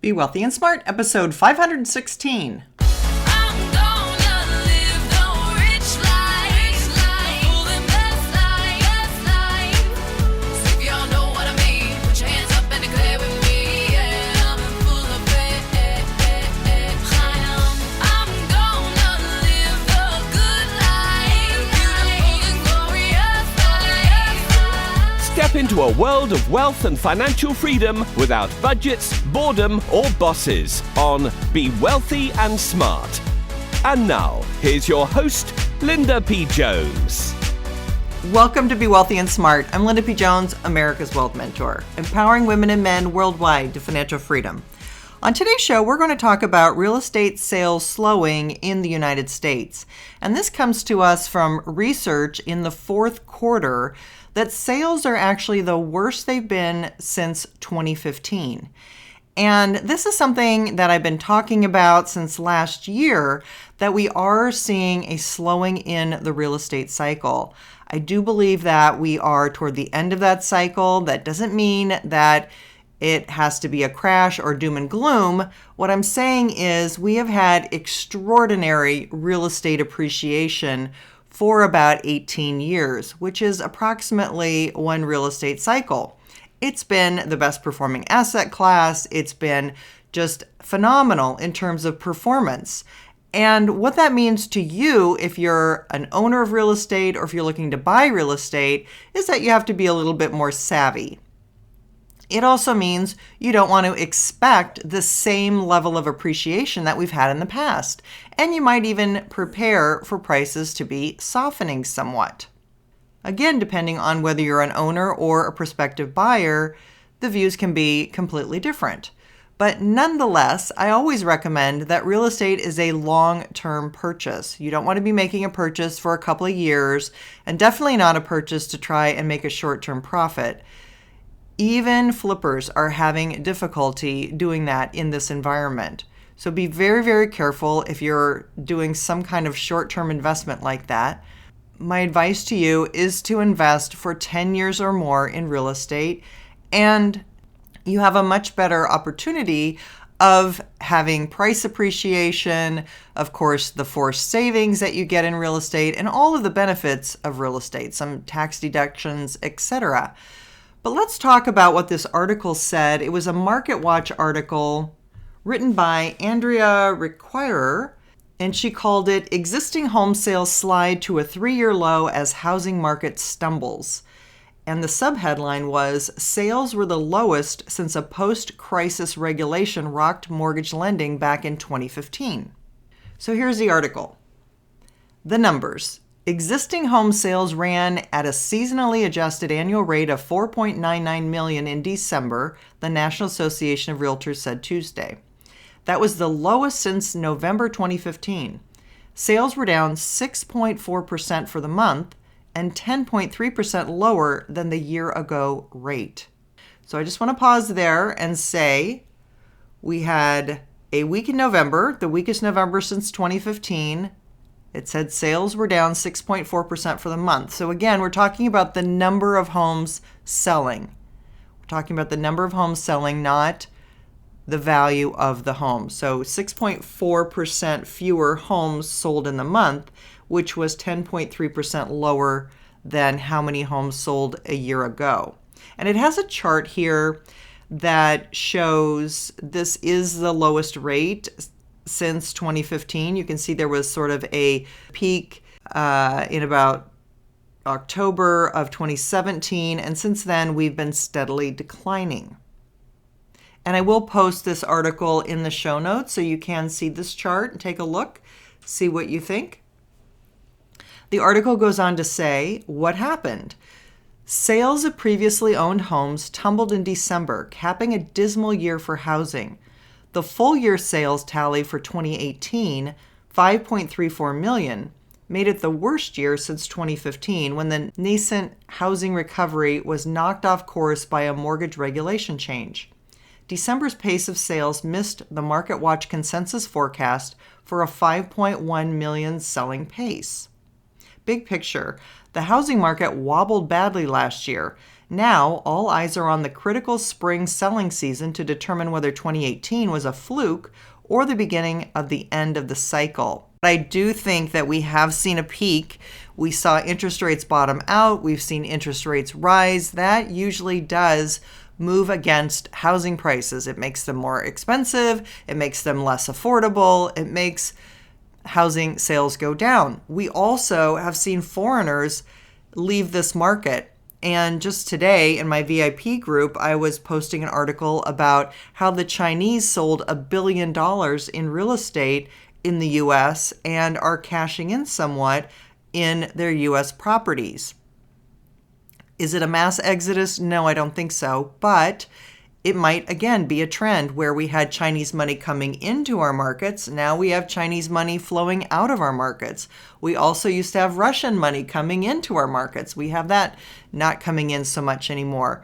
Be Wealthy and Smart, episode 516. Step into a world of wealth and financial freedom without budgets, boredom, or bosses on Be Wealthy and Smart. And now, here's your host, Linda P. Jones. Welcome to Be Wealthy and Smart. I'm Linda P. Jones, America's Wealth Mentor, empowering women and men worldwide to financial freedom. On today's show, we're going to talk about real estate sales slowing in the United States. And this comes to us from research in the fourth quarter that sales are actually the worst they've been since 2015. And this is something that I've been talking about since last year, that we are seeing a slowing in the real estate cycle. I do believe that we are toward the end of that cycle. That doesn't mean that it has to be a crash or doom and gloom. What I'm saying is we have had extraordinary real estate appreciation for about 18 years, which is approximately one real estate cycle. It's been the best performing asset class. It's been just phenomenal in terms of performance. And what that means to you, if you're an owner of real estate or if you're looking to buy real estate, is that you have to be a little bit more savvy. It also means you don't want to expect the same level of appreciation that we've had in the past. And you might even prepare for prices to be softening somewhat. Again, depending on whether you're an owner or a prospective buyer, the views can be completely different. But nonetheless, I always recommend that real estate is a long-term purchase. You don't want to be making a purchase for a couple of years, and definitely not a purchase to try and make a short-term profit. Even flippers are having difficulty doing that in this environment. So be very, very careful if you're doing some kind of short-term investment like that. My advice to you is to invest for 10 years or more in real estate, and you have a much better opportunity of having price appreciation, of course, the forced savings that you get in real estate, and all of the benefits of real estate, some tax deductions, etc. But let's talk about what this article said. It was a Market Watch article written by Andrea Requirer, and she called it "Existing Home Sales Slide to a 3-Year Low as Housing Market Stumbles." And the subheadline was, "Sales were the lowest since a post-crisis regulation rocked mortgage lending back in 2015. So here's the article. The numbers. Existing home sales ran at a seasonally adjusted annual rate of 4.99 million in December, the National Association of Realtors said Tuesday. That was the lowest since November 2015. Sales were down 6.4% for the month and 10.3% lower than the year-ago rate." So I just want to pause there and say we had a week in November, the weakest November since 2015. It said sales were down 6.4% for the month. So again, we're talking about the number of homes selling. We're talking about the number of homes selling, not the value of the home. So 6.4% fewer homes sold in the month, which was 10.3% lower than how many homes sold a year ago. And it has a chart here that shows this is the lowest rate since 2015. You can see there was sort of a peak in about October of 2017, and since then we've been steadily declining. And I will post this article in the show notes so you can see this chart and take a look, see what you think. The article goes on to say, what happened? Sales of previously owned homes tumbled in December, capping a dismal year for housing. The full-year sales tally for 2018, 5.34 million, made it the worst year since 2015, when the nascent housing recovery was knocked off course by a mortgage regulation change. December's pace of sales missed the Market Watch consensus forecast for a 5.1 million selling pace. Big picture, the housing market wobbled badly last year. Now, all eyes are on the critical spring selling season to determine whether 2018 was a fluke or the beginning of the end of the cycle. But I do think that we have seen a peak. We saw interest rates bottom out. We've seen interest rates rise. That usually does move against housing prices. It makes them more expensive. It makes them less affordable. It makes housing sales go down. We also have seen foreigners leave this market. And just today in my VIP group, I was posting an article about how the Chinese sold $1 billion in real estate in the US and are cashing in somewhat in their US properties. Is it a mass exodus? No, I don't think so. But it might, again, be a trend where we had Chinese money coming into our markets. Now we have Chinese money flowing out of our markets. We also used to have Russian money coming into our markets. We have that not coming in so much anymore.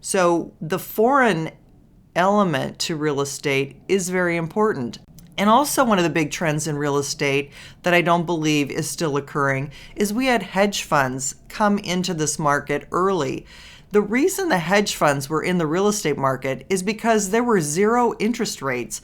So the foreign element to real estate is very important. And also one of the big trends in real estate that I don't believe is still occurring is we had hedge funds come into this market early. The reason the hedge funds were in the real estate market is because there were zero interest rates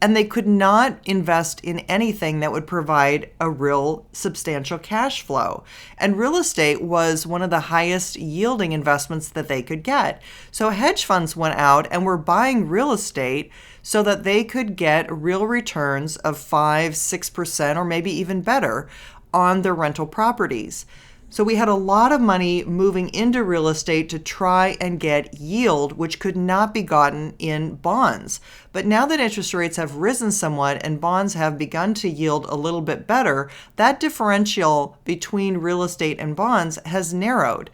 and they could not invest in anything that would provide a real substantial cash flow. And real estate was one of the highest yielding investments that they could get. So hedge funds went out and were buying real estate so that they could get real returns of 5-6% or maybe even better on their rental properties. So we had a lot of money moving into real estate to try and get yield, which could not be gotten in bonds. But now that interest rates have risen somewhat and bonds have begun to yield a little bit better, that differential between real estate and bonds has narrowed.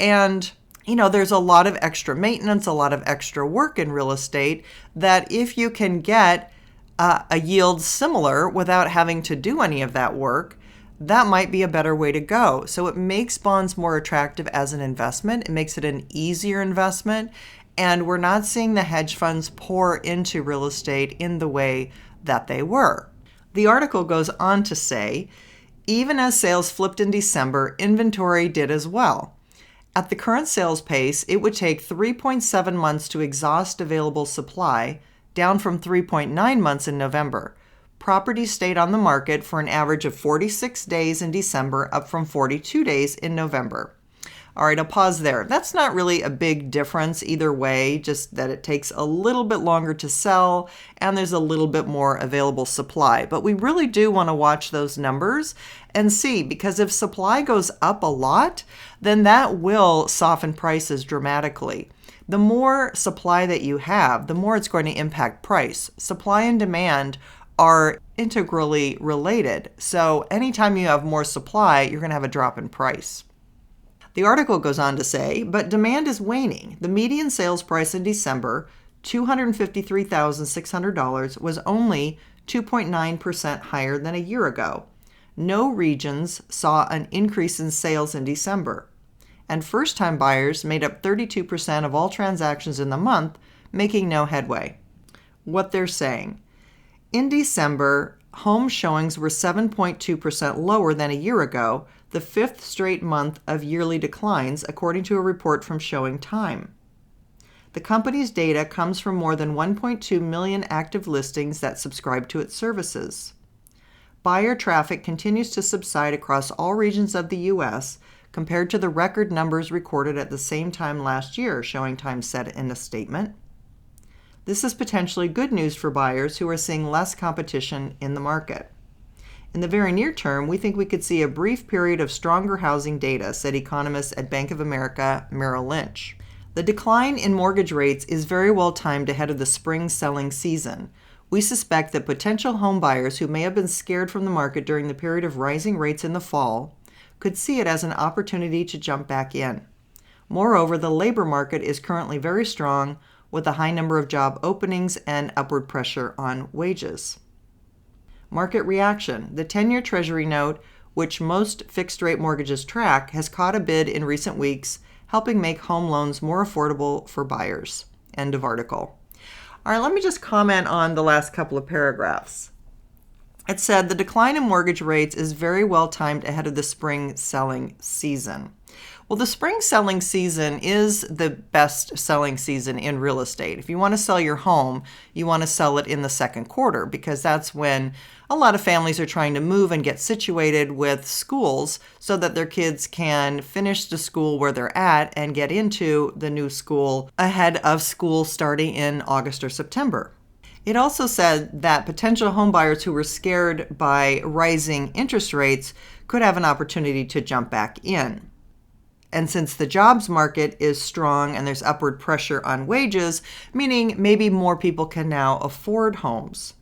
And there's a lot of extra maintenance, a lot of extra work in real estate that if you can get a yield similar without having to do any of that work, that might be a better way to go. So it makes bonds more attractive as an investment. It makes it an easier investment. And we're not seeing the hedge funds pour into real estate in the way that they were. The article goes on to say, even as sales flipped in December, inventory did as well. At the current sales pace, it would take 3.7 months to exhaust available supply, down from 3.9 months in November. Properties stayed on the market for an average of 46 days in December, up from 42 days in November. All right, I'll pause there. That's not really a big difference either way, just that it takes a little bit longer to sell and there's a little bit more available supply. But we really do want to watch those numbers and see, because if supply goes up a lot, then that will soften prices dramatically. The more supply that you have, the more it's going to impact price. Supply and demand are integrally related. So anytime you have more supply, you're going to have a drop in price. The article goes on to say, but demand is waning. The median sales price in December, $253,600, was only 2.9% higher than a year ago. No regions saw an increase in sales in December. And first-time buyers made up 32% of all transactions in the month, making no headway. What they're saying: in December, home showings were 7.2% lower than a year ago, the fifth straight month of yearly declines, according to a report from Showing Time. The company's data comes from more than 1.2 million active listings that subscribe to its services. Buyer traffic continues to subside across all regions of the U.S. compared to the record numbers recorded at the same time last year, Showing Time said in a statement. This is potentially good news for buyers who are seeing less competition in the market. In the very near term, we think we could see a brief period of stronger housing data, said economists at Bank of America Merrill Lynch. The decline in mortgage rates is very well timed ahead of the spring selling season. We suspect that potential home buyers who may have been scared from the market during the period of rising rates in the fall could see it as an opportunity to jump back in. Moreover, the labor market is currently very strong, with a high number of job openings and upward pressure on wages. Market reaction. The 10-year Treasury note, which most fixed-rate mortgages track, has caught a bid in recent weeks, helping make home loans more affordable for buyers. End of article. All right, let me just comment on the last couple of paragraphs. It said the decline in mortgage rates is very well timed ahead of the spring selling season. Well, the spring selling season is the best selling season in real estate. If you want to sell your home, you want to sell it in the second quarter because that's when a lot of families are trying to move and get situated with schools so that their kids can finish the school where they're at and get into the new school ahead of school starting in August or September. It also said that potential homebuyers who were scared by rising interest rates could have an opportunity to jump back in. And since the jobs market is strong and there's upward pressure on wages, meaning maybe more people can now afford homes.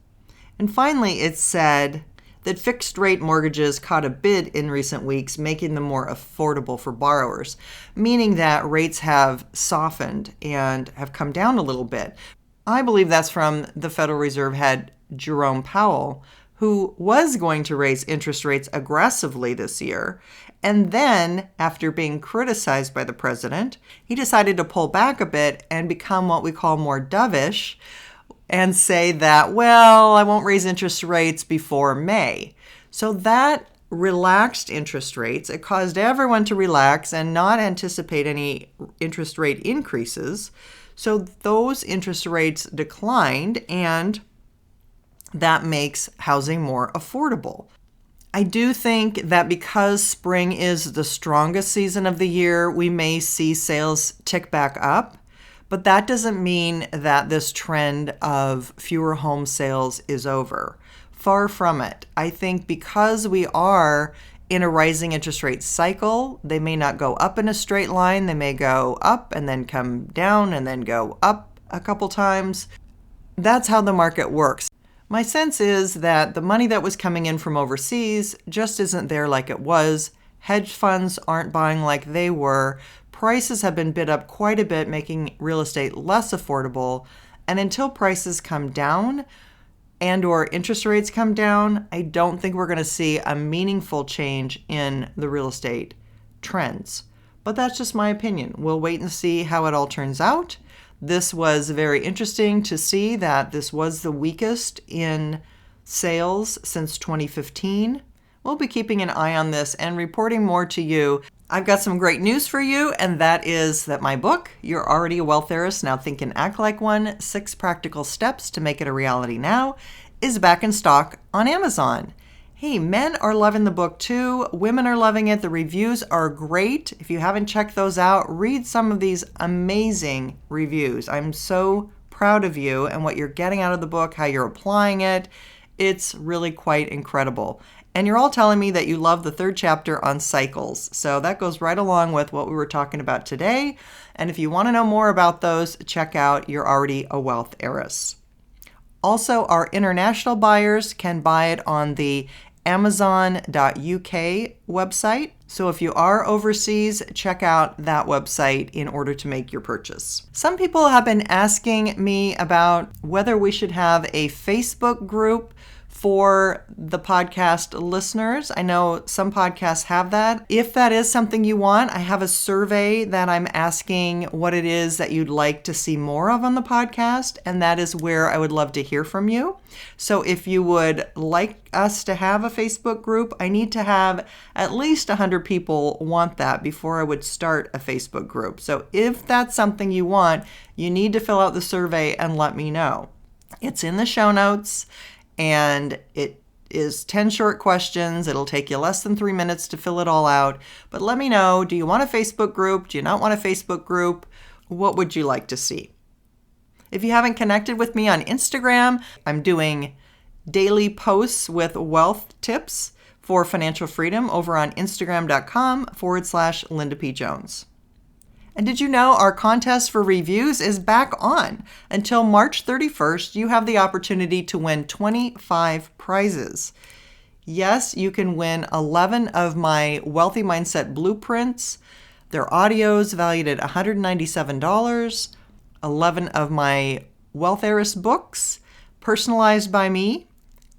And finally, it said that fixed rate mortgages caught a bid in recent weeks, making them more affordable for borrowers, meaning that rates have softened and have come down a little bit. I believe that's from the Federal Reserve head Jerome Powell, who was going to raise interest rates aggressively this year. And then, after being criticized by the president, he decided to pull back a bit and become what we call more dovish and say that, well, I won't raise interest rates before May. So that relaxed interest rates. It caused everyone to relax and not anticipate any interest rate increases. So those interest rates declined, and that makes housing more affordable. I do think that because spring is the strongest season of the year, we may see sales tick back up, but that doesn't mean that this trend of fewer home sales is over. Far from it. I think because we are in a rising interest rate cycle, they may not go up in a straight line. They may go up and then come down and then go up a couple times. That's how the market works. My sense is that the money that was coming in from overseas just isn't there like it was. Hedge funds aren't buying like they were. Prices have been bid up quite a bit, making real estate less affordable. And until prices come down and or interest rates come down, I don't think we're going to see a meaningful change in the real estate trends. But that's just my opinion. We'll wait and see how it all turns out. This was very interesting to see that this was the weakest in sales since 2015. We'll be keeping an eye on this and reporting more to you. I've got some great news for you, and that is that my book, You're Already a Wealth Heiress, Now Think and Act Like One, 6 Practical Steps to Make It a Reality Now, is back in stock on Amazon. Hey, men are loving the book too. Women are loving it. The reviews are great. If you haven't checked those out, read some of these amazing reviews. I'm so proud of you and what you're getting out of the book, how you're applying it. It's really quite incredible. And you're all telling me that you love the 3rd chapter on cycles. So that goes right along with what we were talking about today. And if you want to know more about those, check out You're Already a Wealth Heiress. Also, our international buyers can buy it on the Amazon.uk website. So if you are overseas, check out that website in order to make your purchase. Some people have been asking me about whether we should have a Facebook group for the podcast listeners. I know some podcasts have that. If that is something you want, I have a survey that I'm asking what it is that you'd like to see more of on the podcast, and that is where I would love to hear from you. So if you would like us to have a Facebook group, I need to have at least 100 people want that before I would start a Facebook group. So if that's something you want, you need to fill out the survey and let me know. It's in the show notes. And it is 10 short questions. It'll take you less than 3 minutes to fill it all out. But let me know, do you want a Facebook group? Do you not want a Facebook group? What would you like to see? If you haven't connected with me on Instagram, I'm doing daily posts with wealth tips for financial freedom over on Instagram.com/Linda P. Jones. And did you know our contest for reviews is back on? Until March 31st, you have the opportunity to win 25 prizes. Yes, you can win 11 of my Wealthy Mindset blueprints. They're audios valued at $197, 11 of my Wealth Heiress books, personalized by me,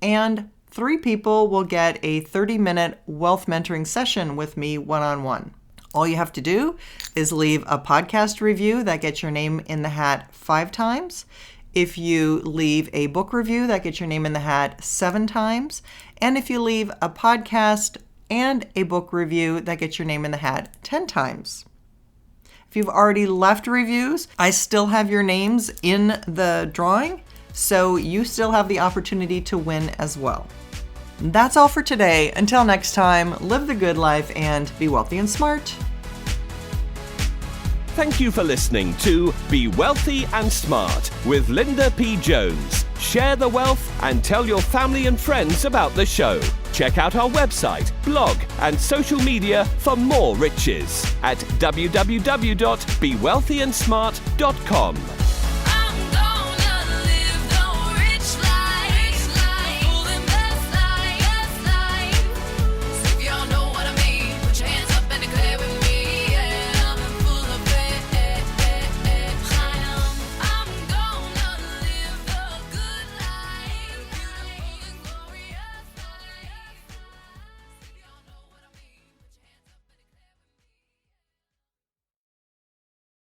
and 3 people will get a 30-minute wealth mentoring session with me one-on-one. All you have to do is leave a podcast review that gets your name in the hat 5 times. If you leave a book review, that gets your name in the hat 7 times. And if you leave a podcast and a book review that gets your name in the hat 10 times. If you've already left reviews, I still have your names in the drawing, so you still have the opportunity to win as well. That's all for today. Until next time, live the good life and be wealthy and smart. Thank you for listening to Be Wealthy and Smart with Linda P. Jones. Share the wealth and tell your family and friends about the show. Check out our website, blog, and social media for more riches at www.bewealthyandsmart.com.